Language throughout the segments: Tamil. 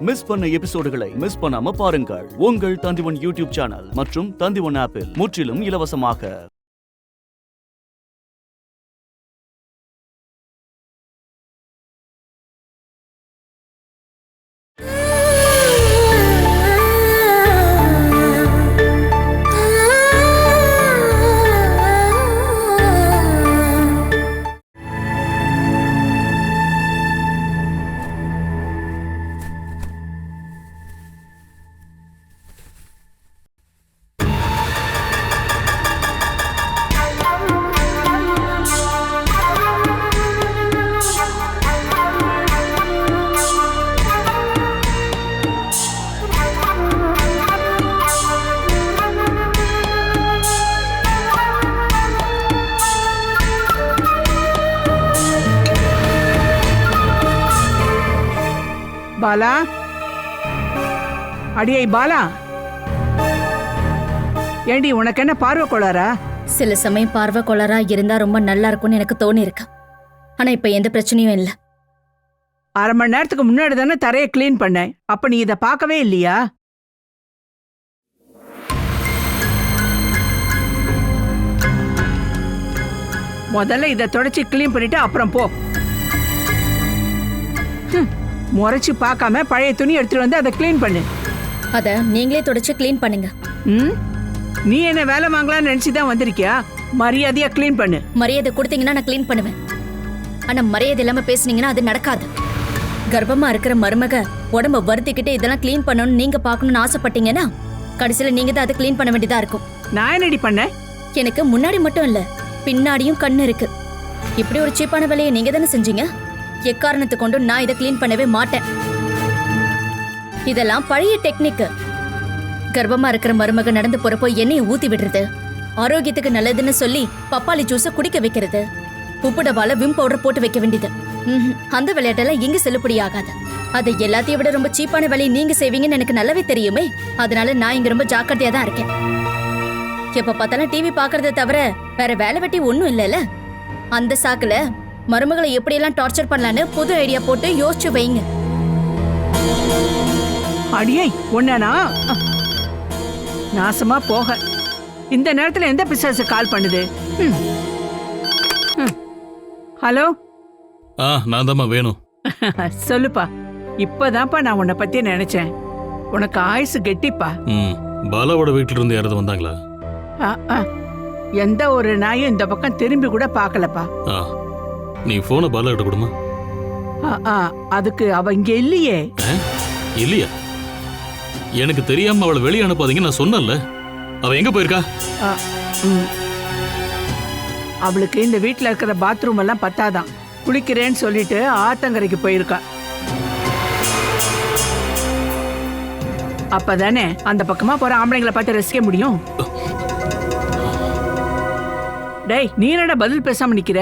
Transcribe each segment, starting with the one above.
மிஸ் பண்ண எபிசோடுகளை மிஸ் பண்ணாம பாருங்கள் உங்கள் தந்திவன் யூடியூப் சேனல் மற்றும் தந்திவன் ஆப்பில் முற்றிலும் இலவசமாக. பாலா, அடியை பாலா, ஏண்டி உனக்கு என்ன பார்வை கோளாரா? சில சமயம் பார்வை கோளாரா இருந்தா ரொம்ப நல்லா இருக்கும்னு எனக்கு தோணி இருக்கு. ஆனா இப்ப எந்த பிரச்சனையும் இல்ல. அரை மணி நேரத்துக்கு முன்னாடி தானே தரையை கிளீன் பண்ணேன். அப்ப நீ இதை பார்க்கவே இல்லையா? முதல்ல இதை தொடச்சி கிளீன் பண்ணிட்டு அப்புறம் போ. முறைச்சு பார்க்காம பழைய துணி எடுத்துட்டு வந்து அதை கிளீன் பண்ணு. அத நீங்களே தொடச்சு கிளீன் பண்ணுங்க. நீ என்ன வேலை வாங்கலாம்னு நினைச்சுதான் வந்திருக்கியா? மரியாதையா கிளீன் பண்ணு. மரியாதை கொடுத்தீங்கன்னா நான் கிளீன் பண்ணுவேன். ஆனா மரியாதை இல்லாம பேசுனீங்கன்னா அது நடக்காது. கர்ப்பமா இருக்கிற மருமக உடம்ப வருத்திக்கிட்டு இதெல்லாம் கிளீன் பண்ணணும்னு நீங்க பாக்கணும்னு ஆசைப்பட்டீங்கன்னா கடைசியில நீங்க தான் அதை கிளீன் பண்ண வேண்டியதா இருக்கும். நான் என்னடி பண்ணேன்? எனக்கு முன்னாடி மட்டும் இல்ல, பின்னாடியும் கண்ணு இருக்கு. இப்படி ஒரு சீப்பான வேலையை நீங்க தானே செஞ்சீங்க. எக்காரணத்தை கொண்டு நான் இதை கிளீன் பண்ணவே மாட்டேன். இதெல்லாம் பழைய டெக்னிக். கர்ப்பமா இருக்கிற மருமக நடந்து போறப்போ எண்ணெயை ஊத்தி விடுறது, ஆரோக்கியத்துக்கு நல்லதுன்னு சொல்லி பப்பாளி ஜூஸ குடிக்க வைக்கிறது, உப்பு டப்பால விம் பவுடர் போட்டு வைக்க வேண்டியது. அந்த விளையாட்டெல்லாம் இங்க செல்லுபடி ஆகாது. அதை எல்லாத்தையும் விட ரொம்ப சீப்பான வேலையை நீங்க செய்வீங்கன்னு எனக்கு நல்லாவே தெரியுமே. அதனால நான் இங்க ரொம்ப ஜாக்கிரதையா தான் இருக்கேன். எப்ப பார்த்தாலும் டிவி பாக்குறத தவிர வேற வேலை வெட்டி ஒண்ணும் இல்லைல்ல. அந்த சாக்குல மருமகளை எப்படியெல்லாம் டார்ச்சர் பண்ணலான்னு புது ஐடியா போட்டு யோசிச்சு வைங்க. அடியை ஒன்னா நாசமா போக. இந்த நேரத்துல எந்த பிசாசு கால் பண்ணுது? ஹலோ, நான் தான் வேணும். சொல்லுப்பா. இப்பதான்ப்பா நான் உன்னை பத்தி நினைச்சேன். உனக்கு ஆயுசு கெட்டிப்பா. பாலாவோட வீட்டுல இருந்து யாராவது வந்தாங்களா? எந்த ஒரு நாயும் இந்த பக்கம் திரும்பி கூட பாக்கலப்பா. நீ போன பாலா கிட்ட கொடுமா. அதுக்கு அவ இங்க இல்லையே. இல்லையா? எனக்கு தெரியாம அவளை வெளியே அனுப்பாதீங்க நான் சொன்னல. அவ எங்க போயிருக்கா? அவளுக்கு இந்த வீட்டுல இருக்கிற பாத்ரூம் எல்லாம் பத்தாதான். குளிக்கிறேன்னு சொல்லிட்டு ஆத்தங்கரைக்கு போயிருக்கா. அப்பதானே அந்த பக்கமா போற ஆம்பளைங்களை பார்த்து ரசிக்க முடியும். டேய், நீ என்னடா பதில் பேசாம நிக்கிற?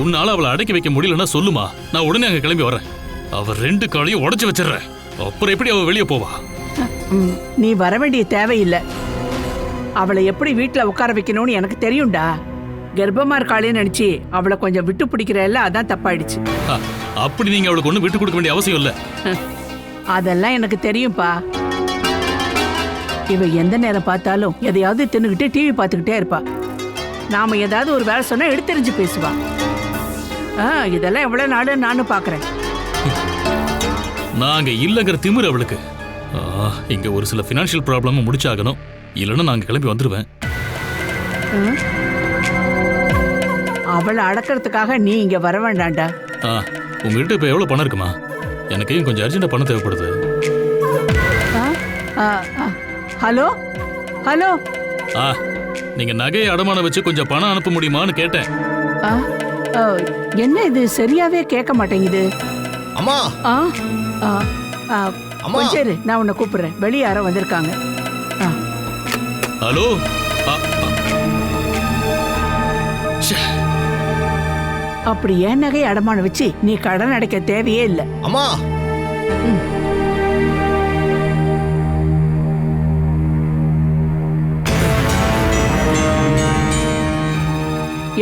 உன்னால அவளை அடக்கி வைக்க முடியலன்னா சொல்லுமா, நான் உடனே அங்க கிளம்பி வரேன். அவ ரெண்டு காலையும் உடைச்சு வச்சிடறேன். அப்புறம் எப்படி அவ வெளியே போவா? நீ வர வேண்டிய தேவையில்லை. அவளை எப்படி வீட்டுல உட்கார வைக்கணும்னு எனக்கு தெரியும்டா. கர்ப்பமா இருக்காளேன்னு நினைச்சு அவளை கொஞ்சம் விட்டு பிடிக்கிறல்ல, அதான் தப்பாயிடுச்சு. அப்படி நீங்க அவளுக்கு ஒண்ணு விட்டு கொடுக்க வேண்டிய அவசியம் இல்ல. அதெல்லாம் எனக்கு தெரியும்பா. இவ எந்த நேரம் பார்த்தாலும் எதையாவது தின்னுகிட்டு டிவி பார்த்துக்கிட்டே இருப்பா. நாம ஏதாவது ஒரு வேலை சொன்னா எடுத்தெறிஞ்சு பேசுவா. இதெல்லாம் எவ்வளவு நாடு நானும் பாக்குறேன். நாங்க இல்லங்கிற திமிரு அவளுக்கு. இங்க ஒரு சில பினான்சியல் ப்ராப்ளம் முடிச்சாகணும். இல்லைன்னா நாங்க கிளம்பி வந்துருவேன். அவளை அடக்கிறதுக்காக நீ இங்க வர வேண்டாண்டா. உங்ககிட்ட இப்ப எவ்வளவு பணம் இருக்குமா? எனக்கு கொஞ்சம் அர்ஜென்ட்டா பணம் தேவைப்படுது. ஹலோ ஹலோ, நீங்க நகையை அடமானம் வச்சு கொஞ்சம் பணம் அனுப்ப முடியுமான்னு கேட்டேன். என்ன இது சரியாவே கேட்க மாட்டேங்குது. அம்மா, சரி, நான் உன்னை கூப்பிடுறேன். வெளியே யாரோ வந்திருக்காங்க. ஹலோ, அப்படி ஏன் நகை அடமானம் வச்சு நீ கடன் அடைக்க தேவையே இல்லை. அம்மா,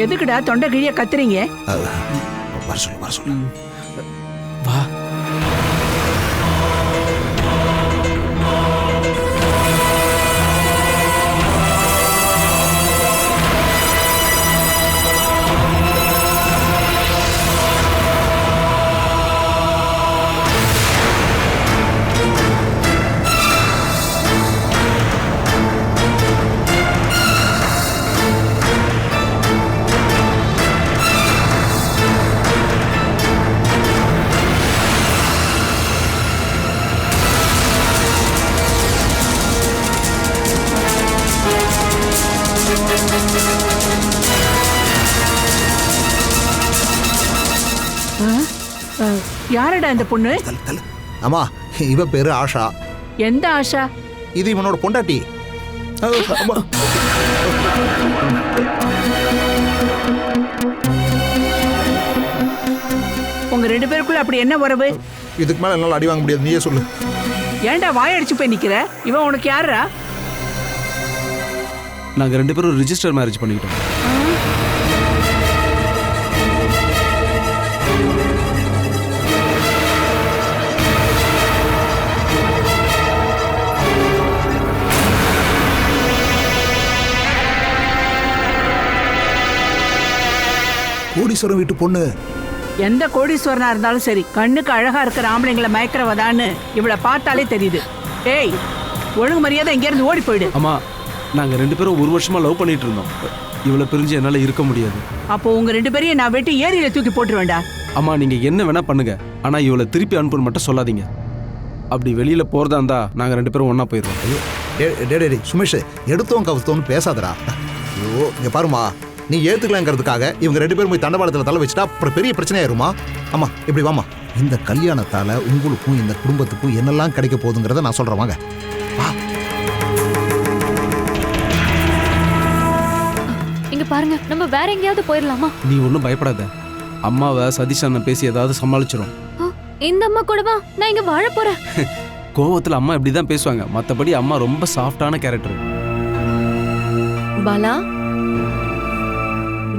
எதுக்குடா தொண்டை கிழிய கத்துறீங்க? வர சொல்லு வா. யாருடா இந்த பொண்ணு? அம்மா, இவ பேரு ஆஷா. எந்த ஆஷா? இது இவனோட பொண்டாட்டி. அம்மா. உங்க 2 பேருக்குள்ள அப்படி என்ன உறவு? இதுக்கு மேல என்னால அடி வாங்க முடியாது, நீயே சொல்லு. ஏன்டா வாயடிச்சு போய் நிக்கிற? இவன் உனக்கு யாரா? நாங்க 2 பேரும் ரிஜிஸ்டர் மேரேஜ் பண்ணிக்கிட்டோம். கோடீஸ்வரம் வீட்டு பொண்ணு. எந்த கோடீஸ்வரனா இருந்தாலும் சரி, கண்ணுக்கு அழகா இருக்கிற ஆம்பளைங்களை மயக்கிறவதான்னு இவளை பார்த்தாலே தெரியுது. ஏய், ஒழுங்கு மரியாதை இங்க இருந்து ஓடி போயிடு. அம்மா, நாங்க 2 பேரும் 1 வருஷமா லவ் பண்ணிட்டு இருந்தோம். இவளை பிரிஞ்சு என்னால இருக்க முடியாது. அப்போ உங்க 2 பேரையும் நான் வெட்டி ஏரியில தூக்கி போட்டு வேண்டாம். அம்மா, நீங்க என்ன வேணா பண்ணுங்க, ஆனா இவளை திருப்பி அனுப்புன்னு மட்டும் சொல்லாதீங்க. அப்படி வெளியில போறதா இருந்தா நாங்க 2 பேரும் ஒண்ணா போயிடுறோம். டேடி சுமேஷ், எடுத்தோம் கவுத்தோன்னு பேசாதடா. ஐயோ, இங்க பாருமா, நீ ஏத்துக்கலாங்கிறதுக்காக இவங்க 2 பேரும் போய் தண்டவாளத்துல தலை வச்சுட்டா அப்புறம் பெரிய பிரச்சனையாயிருமா? ஆமா, இப்படி வாமா. இந்த கல்யாணத்தால உங்களுக்கும் இந்த குடும்பத்துக்கும் என்னெல்லாம் கிடைக்க போகுதுங்கிறத நான் சொல்றேன், வாங்க. வா. இங்க பாருங்க, நம்ம வேற எங்கேயாவது போயிடலாமா? நீ ஒன்றும் பயப்படாத. அம்மாவை சதீஷ் அண்ணன் பேசி ஏதாவது சமாளிச்சிடும். இந்த அம்மா கூடவா நான் இங்க வாழ போறேன்? கோவத்துல அம்மா இப்படிதான் பேசுவாங்க. மத்தபடி அம்மா ரொம்ப சாஃப்டான கேரக்டர். பாலா,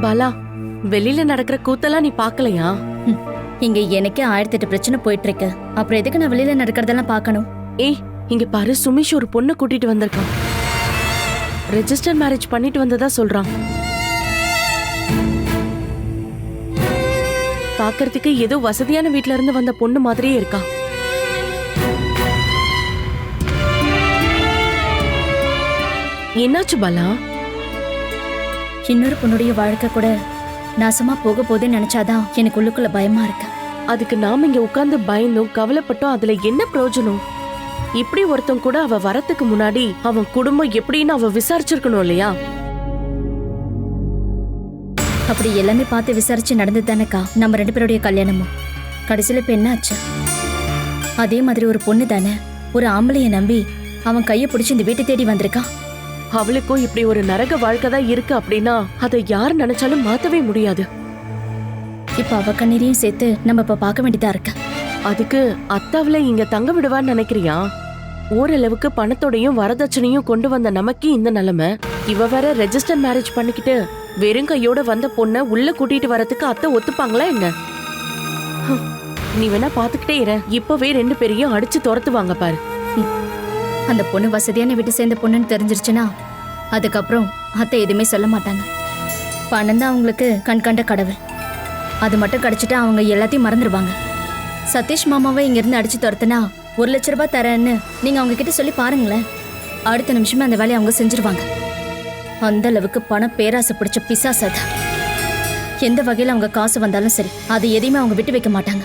பாலா, வெளியில நடக்கிற கூத்தெல்லாம் நீ பாக்கலையா? இங்க எனக்கே 1008 பிரச்சனை போயிட்டு இருக்கு. அப்புறம் எதுக்கு நான் வெளியில நடக்கிறதெல்லாம் பார்க்கணும்? ஏய், இங்க பாரு, சுமேஷ் ஒரு பொண்ணு கூட்டிட்டு வந்திருக்கான். ரெஜிஸ்டர் மேரேஜ் பண்ணிட்டு வந்ததா சொல்றான். பாக்குறதுக்கு ஏதோ வசதியான வீட்ல இருந்து வந்த பொண்ணு மாதிரியே இருக்கா. என்னாச்சு பாலா? இன்னொரு பொண்ணுடைய வாழ்க்கை கூட நாசமா போக போகுதுன்னு நினைச்சாதான் எனக்கு உள்ளுக்குள்ள பயமா இருக்கு. அதுக்கு நாம இங்க உட்கார்ந்து பயந்தும் கவலைப்பட்டோம் அதுல என்ன பிரயோஜனம்? இப்படி ஒருத்தன் கூட அவ வரத்துக்கு முன்னாடி அவன் குடும்பம் எப்படின்னு அவ விசாரிச்சிருக்கணும் இல்லையா? அப்படி எல்லாமே பார்த்து விசாரிச்சு நடந்தது தானேக்கா நம்ம 2 பேருடைய கல்யாணமும். கடைசியில இப்ப என்ன ஆச்சு? அதே மாதிரி ஒரு பொண்ணு தானே ஒரு ஆம்பளைய நம்பி அவன் கையை பிடிச்சி இந்த வீட்டை தேடி வந்திருக்கான். அவளுக்கும் இப்படி ஒரு நரக வாழ்க்கை தான் இருக்கு அப்படின்னா அதை யார் நினைச்சாலும் மாத்தவே முடியாது. இப்ப அவ கண்ணீரையும் சேர்த்து நம்ம இப்ப பார்க்க வேண்டியதா இருக்கு. அதுக்கு அத்தாவில இங்க தங்க விடுவான்னு நினைக்கிறியா? ஓரளவுக்கு பணத்தோடையும் வரதட்சணையும் கொண்டு வந்த நமக்கு இந்த நிலைமை. இவ வேற ரெஜிஸ்டர் மேரேஜ் பண்ணிக்கிட்டு வெறும் கையோட வந்த பொண்ண உள்ள கூட்டிட்டு வரதுக்கு அத்தை ஒத்துப்பாங்களா என்ன? நீ வேணா பாத்துக்கிட்டே இரு, இப்பவே 2 பேரையும் அடிச்சு துரத்துவாங்க பாரு. அந்த பொண்ணு வசதியான வீட்டு சேர்ந்த பொண்ணுன்னு தெரிஞ்சிருச்சுன்னா அதுக்கப்புறம் அத்தை எதுவுமே சொல்ல மாட்டாங்க. பணம் தான் அவங்களுக்கு கண்கண்ட கடவுள். அது மட்டும் கிடைச்சிட்டா அவங்க எல்லாத்தையும் மறந்துடுவாங்க. சதீஷ் மாமாவை இங்கிருந்து அடிச்சு துரத்துனா 1 லட்ச ரூபாய் தரேன்னு நீங்க அவங்க கிட்ட சொல்லி பாருங்களேன். அடுத்த நிமிஷமே அந்த வேலையை அவங்க செஞ்சிருவாங்க. அந்த அளவுக்கு பணம் பேராசை பிடிச்ச பிசாசு அது. எந்த வகையில அவங்க காசு வந்தாலும் சரி, அதை எதையுமே அவங்க விட்டு வைக்க மாட்டாங்க.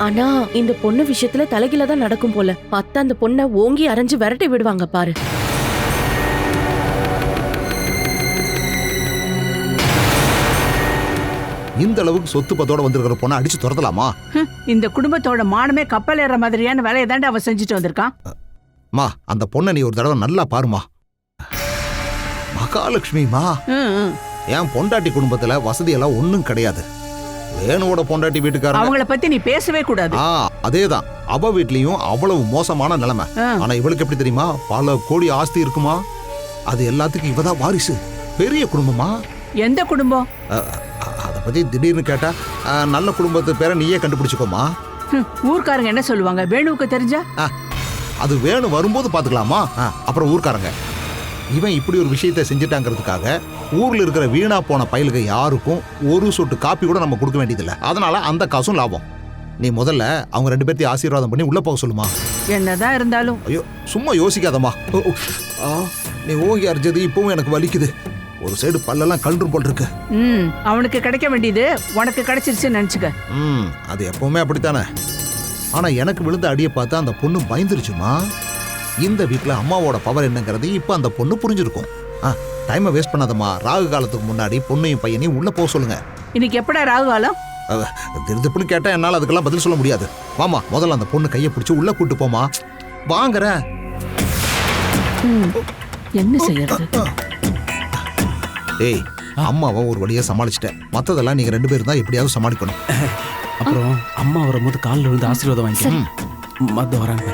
ஆனா இந்த பொண்ணு விஷயத்துல தலைகீழ தான் நடக்கும் போல. அத்தை அந்த பொண்ணை ஓங்கி அரைஞ்சு விரட்டி விடுவாங்க பாரு. இந்த அளவுக்கு சொத்து பத்தோட வந்திருக்கிற பொண்ணை அடிச்சு துரத்தலாமா? இந்த குடும்பத்தோட மானமே கப்பல் ஏற மாதிரியான வேலையை தாண்டா அவ செஞ்சுட்டு வந்திருக்கான். மா, அந்த பொண்ணை நீ ஒரு தடவை நல்லா பாருமா. மகாலட்சுமிமா, என் பொண்டாட்டி குடும்பத்துல வசதி எல்லாம் ஒண்ணும் கிடையாது. வேணுவோட பொண்டாட்டி வீட்டுக்காரங்க அவங்கள பத்தி நீ பேசவே கூடாது. அதேதான், அவ வீட்லயும் அவ்வளவு மோசமான நிலைமை. ஆனா இவளுக்கு எப்படி தெரியுமா? பல கோடி ஆஸ்தி இருக்குமா. அது எல்லாத்துக்கும் இவதான் வாரிசு. பெரிய குடும்பமா. எந்த குடும்பம்? அதை பத்தி திடீர்னு கேட்டா நல்ல குடும்பத்து பேரை நீயே கண்டுபிடிச்சுக்கோமா. ஊர்க்காரங்க என்ன சொல்லுவாங்க? வேணுவுக்கு தெரிஞ்சா? அது வேணும் வரும்போது பாத்துக்கலாமா. அப்புறம் ஊர்க்காரங்க இவன் இப்படி ஒரு விஷயத்தை செஞ்சுட்டாங்கிறதுக்காக ஊர்ல இருக்கிற வீணா போன பயலுக்கு யாருக்கும் ஒரு சொட்டு காப்பி கூட நம்ம கொடுக்க வேண்டியதில்லை. அதனால அந்த காசும் லாபம். நீ முதல்ல அவங்க 2 பேர்த்தையும் ஆசீர்வாதம் பண்ணி உள்ள போக சொல்லுமா. என்னதான் இருந்தாலும் ஐயோ, சும்மா யோசிக்காதம்மா. நீ ஓங்கி அரைஞ்சது இப்பவும் எனக்கு வலிக்குது. ஒரு சைடு பல்லெல்லாம் கழுன்று போல் இருக்கு. அவனுக்கு கிடைக்க வேண்டியது உனக்கு கிடைச்சிருச்சுன்னு நினைச்சுக்க. அது எப்பவுமே அப்படித்தானே. ஆனா எனக்கு விழுந்த அடியை பார்த்து அந்த பொண்ணு பயந்துருச்சுமா. இந்த வீட்டுல அம்மாவோட பவர் என்னங்கிறது இப்ப அந்த பொண்ணு புரிஞ்சிருக்கும். டைமை வேஸ்ட் பண்ணாதம்மா. ராகு காலத்துக்கு முன்னாடி பொண்ணையும் பையனையும் உள்ள போக சொல்லுங்க. இன்னைக்கு எப்படா ராகு காலம்? திருப்புன்னு கேட்டா என்னால் அதுக்கெல்லாம் பதில் சொல்ல முடியாது. வாமா, முதல்ல அந்த பொண்ணு கையை பிடிச்சி உள்ள கூட்டு போமா. வாங்குறேன். என்ன செய்யறது? ஏய், அம்மாவை ஒரு வழியா சமாளிச்சிட்டேன். மற்றதெல்லாம் நீங்க 2 பேரும் தான் எப்படியாவது சமாளிக்கணும். அப்புறம் அம்மா வரும்போது காலில் விழுந்து ஆசீர்வாதம் வாங்கிக்கிறேன். மத்த வராங்க.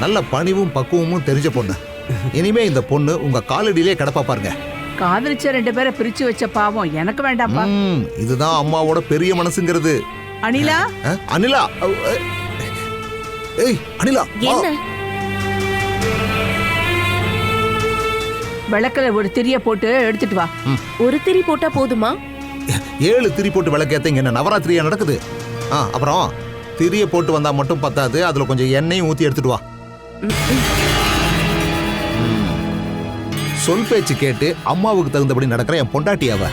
நல்ல பணிவும் பக்குவமும் தெரிஞ்ச பொண்ணு. இனிமே இந்த பொண்ணு உங்க காலடியிலே கிடப்பா பாருங்க. காதலிச்ச 2 பேரை பிரிச்சு வச்ச பாவம் எனக்கு வேண்டாப்பா. இதுதான் அம்மாவோட பெரிய மனசுங்கிறது. அனிலா, அனிலா, ஏய் அனிலா, என்ன விளக்குல ஒரு திரிய போட்டு எடுத்துட்டு வா. ஒரு திரி போட்டா போதுமா? 7 திரி போட்டு விளக்கேத்த இங்க என்ன நவராத்திரியா நடக்குது? அப்புறம் திரிய போட்டு வந்தா மட்டும் பத்தாது, அதுல கொஞ்சம் எண்ணெயும் ஊத்தி எடுத்துட்டு வா. சொல் பேச்சு கேட்டு அம்மாவுக்கு தகுந்தபடி நடக்கிற என் பொண்டாட்டி அவ.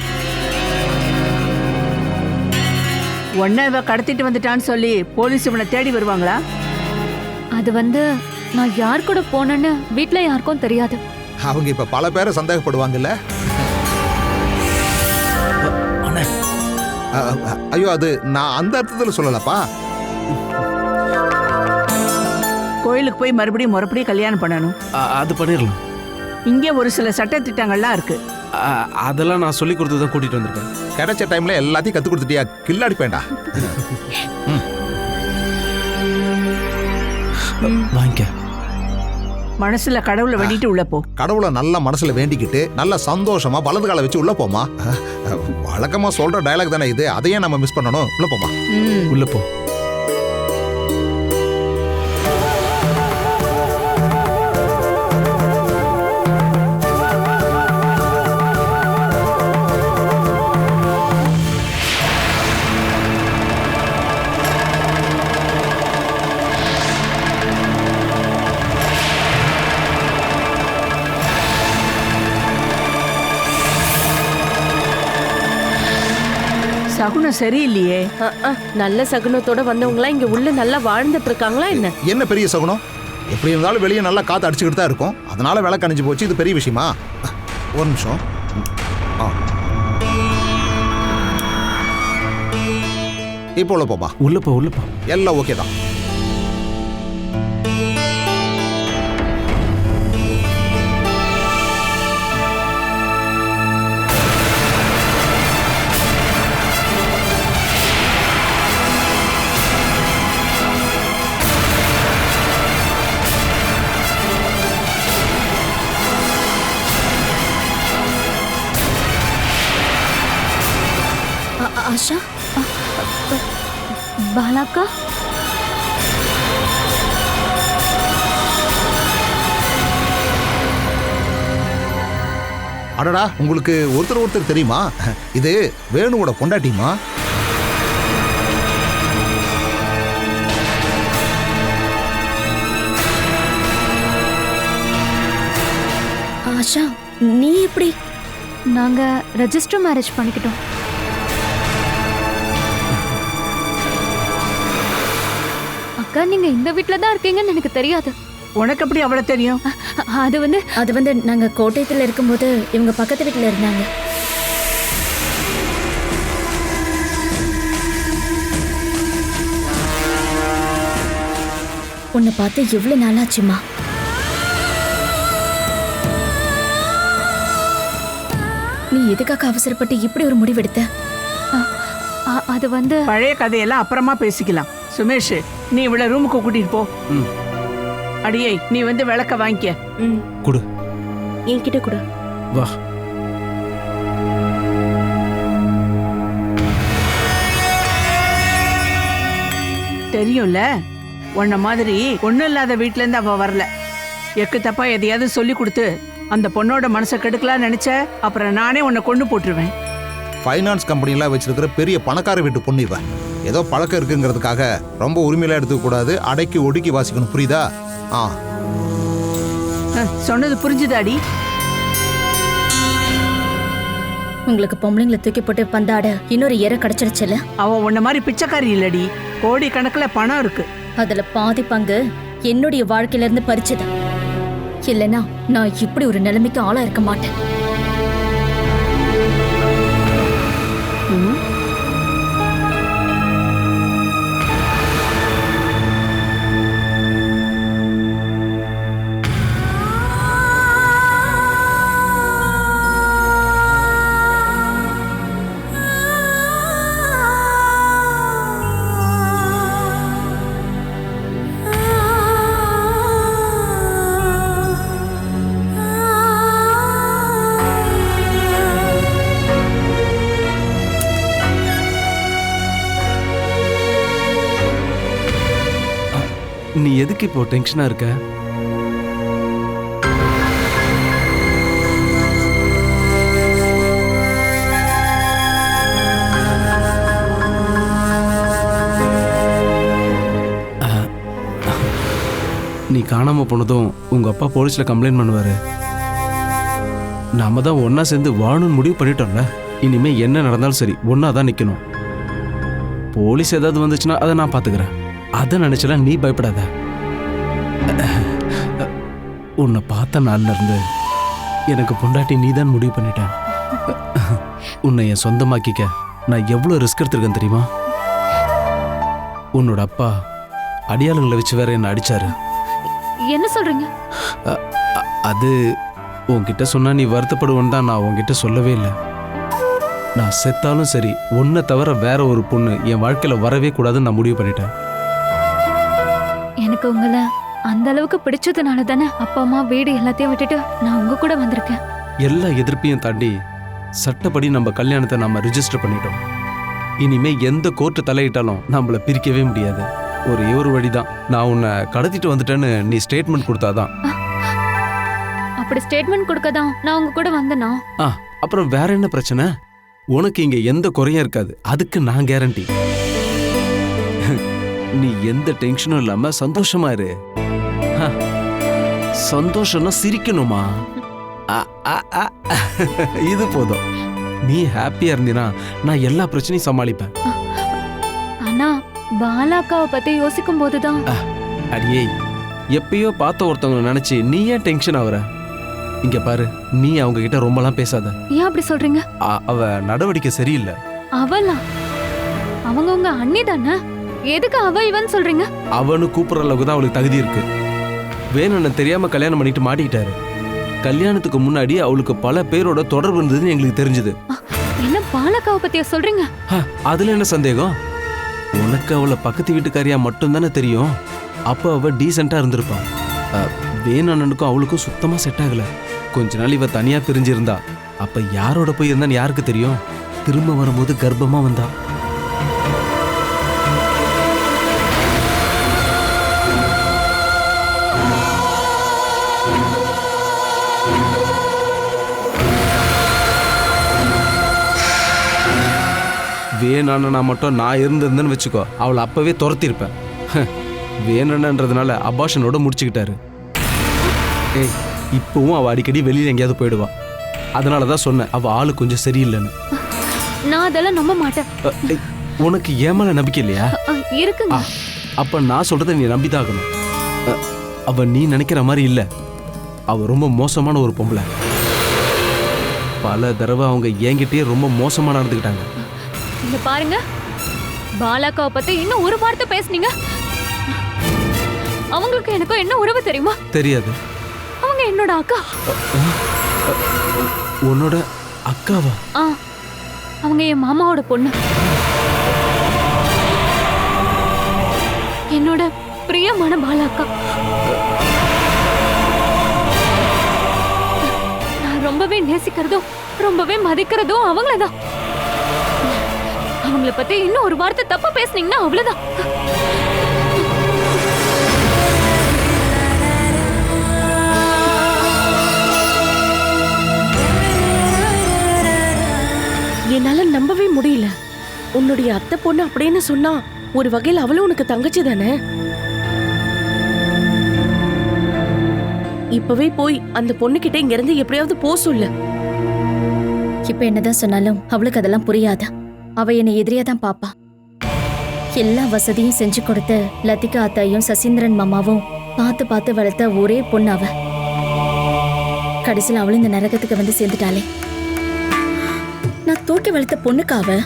உன்னை இவ கடத்திட்டு வந்துட்டான்னு சொல்லி போலீஸ் இவனை தேடி வருவாங்களா? அது வந்து நான் யார் கூட போனேன்னு வீட்ல யாருக்கும் தெரியாது. அவங்க இப்ப பல பேரை சந்தேகப்படுவாங்கல்ல. ஐயோ, அது நான் அந்த அர்த்தத்துல சொல்லலப்பா. கோயிலுக்கு போய் மறுபடியும் முறைப்படியும் கல்யாணம் பண்ணணும். அது பண்ணிடலாம். இங்கே ஒரு சில சட்ட திட்டங்கள்லாம் இருக்கு. அதெல்லாம் நான் சொல்லி கொடுத்து தான் கூட்டிட்டு வந்திருக்கேன். கிடைச்ச டைம்ல எல்லாத்தையும் கத்து கொடுத்துட்டியா? கில்லாடி பேண்டா. வாங்கிக்க. மனசுல கடவுளை வேண்டிட்டு உள்ள போ. கடவுளை நல்ல மனசுல வேண்டிக்கிட்டு நல்ல சந்தோஷமா வலது காலை வச்சு உள்ள போமா. வழக்கமா சொல்ற டயலாக் தானே இது, அதையே நம்ம மிஸ் பண்ணணும். உள்ள போமா. உள்ள போ. சகுனம் சரியில்லையே. நல்ல சகுனத்தோட வந்தவங்களா இங்க உள்ள நல்லா வாழ்ந்துட்டு இருக்காங்களா என்ன? என்ன பெரிய சகுனம்? எப்படி இருந்தாலும் வெளியே நல்லா காத்து அடிச்சுக்கிட்டு தான் இருக்கும். அதனால விலை கணிஞ்சு போச்சு. இது பெரிய விஷயமா? ஒரு நிமிஷம். இப்போ உள்ள போப்பா. உள்ள போ, உள்ள போ. எல்லாம் ஓகே தான். ஆஷா, பாலாக்கா, அடடா, உங்களுக்கு ஒருத்தர் தெரியுமா? இது வேணுவோட பொண்டாட்டிமா. ஆஷா, நீ எப்படி? நாங்க ரெஜிஸ்டர் மேரேஜ் பண்ணிக்கிட்டோம். அக்கா, நீங்க இந்த வீட்ல தான் இருக்கீங்கன்னு எனக்கு தெரியாது. உனக்கு எப்படி அவளை தெரியும்? அது வந்து நாங்க கோட்டையத்துல இருக்கும்போது இவங்க பக்கத்து வீட்டுல இருந்தாங்க. உன்னை பார்த்து எவ்வளவு நாளாச்சுமா? நீ எதுக்காக அவசரப்பட்டு இப்படி ஒரு முடிவெடுத்த? அது வந்து பழைய கதையெல்லாம் அப்புறமா பேசிக்கலாம். சுமேஷ், நீ இவளை ரூமுக்கு கூட்டிட்டு போ. அடியே, நீ வந்து விளக்க வாங்கிக்க. குடு. என்கிட்ட குடு. வா. தெரியும்ல, உன்ன மாதிரி ஒண்ணும் இல்லாத வீட்டுல இருந்து அவ வரல. எக்கு தப்பா எதையாவது சொல்லி கொடுத்து அந்த பொண்ணோட மனசை கெடுக்கலாம் நினைச்ச, அப்புறம் நானே உன்னை கொண்டு போட்டுருவேன். ஃபைனான்ஸ் கம்பெனிலாம் வச்சிருக்கிற பெரிய பணக்கார வீட்டு பொண்ணு இவ. ஏதோ பழக்கம் இருக்குங்கிறதுக்காக ரொம்ப உரிமையில எடுத்துக்க கூடாது. அடக்கி ஒடுக்கி வாசிக்கணும், புரியுதா? சொன்னது புரிஞ்சுதாடி? உங்களுக்கு பொம்பளைங்களை தூக்கி போட்டு பந்தாட இன்னொரு ஏற கிடைச்சிருச்சுல. அவ உன்ன மாதிரி பிச்சைக்காரி இல்லடி, கோடி கணக்குல பணம் இருக்கு. அதுல பாதி பங்கு என்னுடைய வாழ்க்கையில இருந்து பறிச்சது. இல்லைன்னா நான் இப்படி ஒரு நிலைமைக்கு ஆளா இருக்க மாட்டேன். நீ எதுக்கு இப்போ டென்ஷனா இருக்க? நீ காணாம போனதும் உங்க அப்பா போலீஸ்ல கம்ப்ளைண்ட் பண்ணுவாரு. நாம தான் ஒன்னா சேர்ந்து வாழணும்னு முடிவு பண்ணிட்டோம்ல. இனிமே என்ன நடந்தாலும் சரி ஒன்னா தான் நிக்கணும். போலீஸ் ஏதாவது வந்துச்சுன்னா அதை நான் பாத்துக்கிறேன். அதை நினைச்சலாம் நீ பயப்படாத. உன்னை பார்த்த நாள்ல இருந்து எனக்கு பொண்டாட்டி நீ தான் முடிவு பண்ணிட்டேன். உன்னை என் சொந்தமாக்கிக்க நான் எவ்வளவு ரிஸ்க் எடுத்திருக்கேன் தெரியுமா? உன்னோட அப்பா அடியாளங்களை வச்சு வேற என்ன அடிச்சாரு. என்ன சொல்றீங்க? அது உன்கிட்ட சொன்னா நீ வருத்தப்படுவேன்னு தான் நான் உன்கிட்ட சொல்லவே இல்லை. நான் செத்தாலும் சரி உன்னை தவிர வேற ஒரு பொண்ணு என் வாழ்க்கையில வரவே கூடாதுன்னு நான் முடிவு பண்ணிட்டேன். எனக்கு உங்களை அந்த அளவுக்கு பிடிச்சதுனால தானே அப்பா அம்மா வீடு எல்லாத்தையும் விட்டுட்டு நான் உங்க கூட வந்திருக்கேன். எல்லா எதிர்ப்பையும் தாண்டி சட்டப்படி நம்ம கல்யாணத்தை நம்ம ரிஜிஸ்டர் பண்ணிட்டோம். இனிமே எந்த கோர்ட்டு தலையிட்டாலும் நம்மள பிரிக்கவே முடியாது. ஒரே ஒரு வழிதான், நான் உன்னை கடத்திட்டு வந்துட்டேன்னு நீ ஸ்டேட்மெண்ட் கொடுத்தாதான். அப்படி ஸ்டேட்மெண்ட் கொடுக்கதான் நான் உங்க கூட வந்தேனா? அப்புறம் வேற என்ன பிரச்சனை? உனக்கு இங்க எந்த குறையும் இருக்காது, அதுக்கு நான் கேரண்டி. நீ எந்த டென்ஷனும் இல்லாம சந்தோஷமா இரு. சந்தோஷம்னா சிரிக்கணுமா? இது போதும். நீ ஹாப்பியா இருந்தீனா நான் எல்லா பிரச்சனையும் சமாளிப்பேன். ஆனா பாலாக்காவை பத்தி யோசிக்கும் போதுதான். அடியே, எப்பயோ பார்த்த ஒருத்தவங்களை நினைச்சு நீ ஏன் டென்ஷன் ஆகுற? இங்க பாரு, நீ அவங்க கிட்ட ரொம்பலாம் பேசாத. ஏன் அப்படி சொல்றீங்க? அவ நடவடிக்கை சரியில்லை. அவளா? அவங்க உங்க அண்ணி தானே, எதுக்கு அவ இவன் சொல்றீங்க? அவனு கூப்பிடுற அளவுக்கு தான் அவளுக்கு தகுதி இருக்கு. வேணும்னு தெரியாம கல்யாணம் பண்ணிட்டு மாட்டிக்கிட்டாரு. கல்யாணத்துக்கு முன்னாடி அவளுக்கு பல பேரோட தொடர்பு இருந்ததுன்னு எங்களுக்கு தெரிஞ்சது. என்ன பாலக்காவை பத்தியா சொல்றீங்க? அதுல என்ன சந்தேகம்? உனக்கு அவளை பக்கத்து வீட்டுக்காரியா மட்டும் தானே தெரியும். அப்ப அவ டீசெண்டா இருந்திருப்பான். வேணனுக்கும் அவளுக்கும் சுத்தமா செட் ஆகல. கொஞ்ச நாள் இவ தனியா பிரிஞ்சிருந்தா. அப்ப யாரோட போய் இருந்தான்னு யாருக்கு தெரியும்? திரும்ப வரும்போது கர்ப்பமா வந்தா. வேணான்னா மட்டும் நான் இருந்திருந்தேன்னு வச்சுக்கோ, அவளை அப்பவே துரத்திருப்பேன். வேணன்றதுனால அபாஷனோட முடிச்சுக்கிட்டாரு. ஏய், இப்பவும் அவ அடிக்கடி வெளியில எங்கேயாவது போயிடுவா. அதனாலதான் சொன்னேன் அவ ஆளு கொஞ்சம் சரியில்லைன்னு. நான் அதெல்லாம் நம்ப மாட்டேன். உனக்கு ஏமால நம்பிக்கை இல்லையா? இருக்குங்க. அப்ப நான் சொல்றதை நீ நம்பிதாகணும். அவ நீ நினைக்கிற மாதிரி இல்ல. அவ ரொம்ப மோசமான ஒரு பொம்பளை. பல தடவை அவங்க என்கிட்டயே ரொம்ப மோசமா நடந்துக்கிட்டாங்க. இங்க பாருங்க, பாலாக்காவை பத்தி இன்னும் ஒரு வார்த்தை பேசுனீங்க, அவங்களுக்கு எனக்கும் என்ன உறவு தெரியுமா? தெரியாது. அவங்க என்னோட அக்கா. உன்னோட அக்காவா? அவங்க என் மாமாவோட பொண்ணு. என்னோட பிரியமான பாலாக்கா. நான் ரொம்பவே நேசிக்கிறதும் ரொம்பவே மதிக்கிறதும் அவங்களதான். அவங்கள பத்தி இன்னும் ஒரு வார்த்தை தப்பா பேசுனீங்கன்னா அவ்வளவுதான். என்னால நம்பவே முடியல. உன்னுடைய அத்தை பொண்ணு அப்படின்னு சொன்னா ஒரு வகையில் அவளும் உனக்கு தங்கச்சி தானே? இப்பவே போய் அந்த பொண்ணு கிட்ட இங்க இருந்து எப்படியாவது போ சொல்லு. இப்ப என்னதான் சொன்னாலும் அவளுக்கு அதெல்லாம் புரியாது. அவ என்னை எதிரியா தான் பாப்பா. எல்லா வசதியும் செஞ்சு கொடுத்து லத்திகா அத்தாயும் சசீந்திரன் மாமாவும் பார்த்து பார்த்து வளர்த்த ஒரே பொண்ணு அவ. கடைசியில் அவளும் இந்த நரகத்துக்கு வந்து சேர்ந்துட்டாளே. நான் தூக்கி வளர்த்த பொண்ணுக்கு அவ.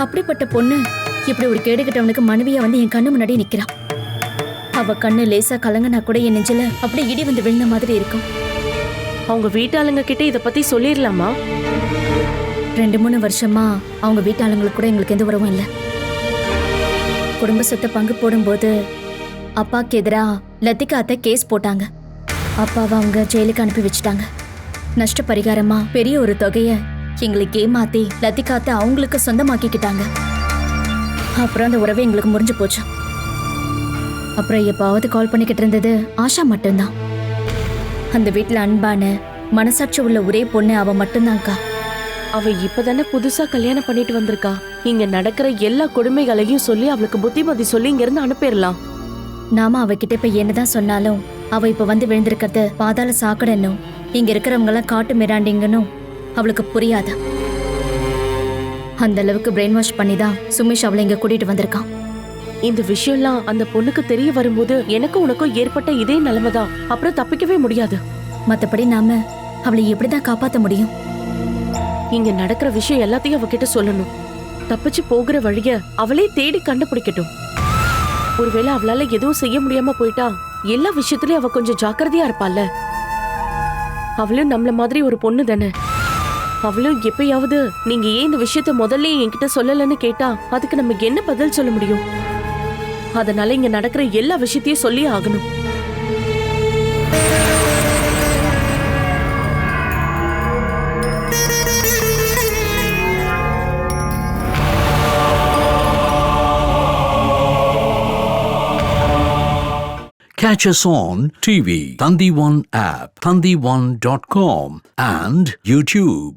அப்படிப்பட்ட பொண்ணு இப்படி ஒரு கேடுகிட்டவனுக்கு மனைவியா வந்து என் கண்ணு முன்னாடி நிக்கிறான். அவ கண்ணு லேசா கலங்கனா கூட என் நெஞ்சில அப்படியே இடி வந்து விழுந்த மாதிரி இருக்கும். அவங்க வீட்டாளுங்க கிட்ட இத பத்தி சொல்லிடலாமா? 2-3 வருஷமா அவங்க வீட்டாளுங்களுக்கு கூட எங்களுக்கு எந்த உறவும் இல்லை. குடும்ப சொத்தை பங்கு போடும்போது அப்பாக்கு எதிரா லத்திகா அத்தை கேஸ் போட்டாங்க. அப்பாவை அவங்க ஜெயிலுக்கு அனுப்பி வச்சுட்டாங்க. நஷ்ட பரிகாரமா பெரிய ஒரு தொகைய எங்களுக்கு ஏமாத்தி லத்திகா அத்தை அவங்களுக்கு சொந்தமாக்கிக்கிட்டாங்க. அப்புறம் அந்த உறவை எங்களுக்கு முறிஞ்சு போச்சு. அப்புறம் எப்பாவது கால் பண்ணிக்கிட்டு இருந்தது ஆஷா மட்டும்தான். அந்த வீட்டுல அன்பான மனசாட்சி உள்ள ஒரே பொண்ணு அவ மட்டும்தான்க்கா. அவ இப்பதானே புதுசா கல்யாணம் பண்ணிட்டு வந்திருக்கா. இங்க நடக்கிற எல்லா கொடுமைகளையும் சொல்லி அவளுக்கு புத்திமதி சொல்லி இங்க இருந்து அனுப்பிடலாம். நாம அவகிட்ட இப்ப என்னதான் சொன்னாலும் அவ இப்ப வந்து விழுந்திருக்கிறது பாதாள சாக்கடைன்னும் இங்க இருக்கிறவங்க எல்லாம் காட்டு மிராண்டிங்கன்னும் அவளுக்கு புரியாத. அந்த அளவுக்கு பிரெயின் வாஷ் பண்ணி தான் சுமேஷ் அவளை இங்க கூட்டிட்டு வந்திருக்கான். இந்த விஷயம்லாம் அந்த பொண்ணுக்கு தெரிய வரும்போது எனக்கும் உனக்கும் ஏற்பட்ட இதே நிலைமைதான். அப்புறம் தப்பிக்கவே முடியாது. மத்தபடி நாம அவளை எப்படிதான் காப்பாத்த முடியும்? இங்க நடக்கிற விஷயம் எல்லாத்தையும் அவகிட்ட சொல்லணும். தப்பிச்சு போகிற வழிய அவளே தேடி கண்டுபிடிக்கட்டும். ஒருவேளை அவளால எதுவும் செய்ய முடியாம போயிட்டா எல்லா விஷயத்திலயும் அவ கொஞ்சம் ஜாக்கிரதையா இருப்பாள்ல. அவளும் நம்மள மாதிரி ஒரு பொண்ணு தானே. அவளும் எப்பயாவது நீங்க ஏன் இந்த விஷயத்த முதல்ல என்கிட்ட சொல்லலன்னு கேட்டா அதுக்கு நம்ம என்ன பதில் சொல்ல முடியும்? அதனால இங்க நடக்கிற எல்லா விஷயத்தையும் சொல்லி ஆகணும். Catch us on TV, Thandivan app, thandivan.com and YouTube.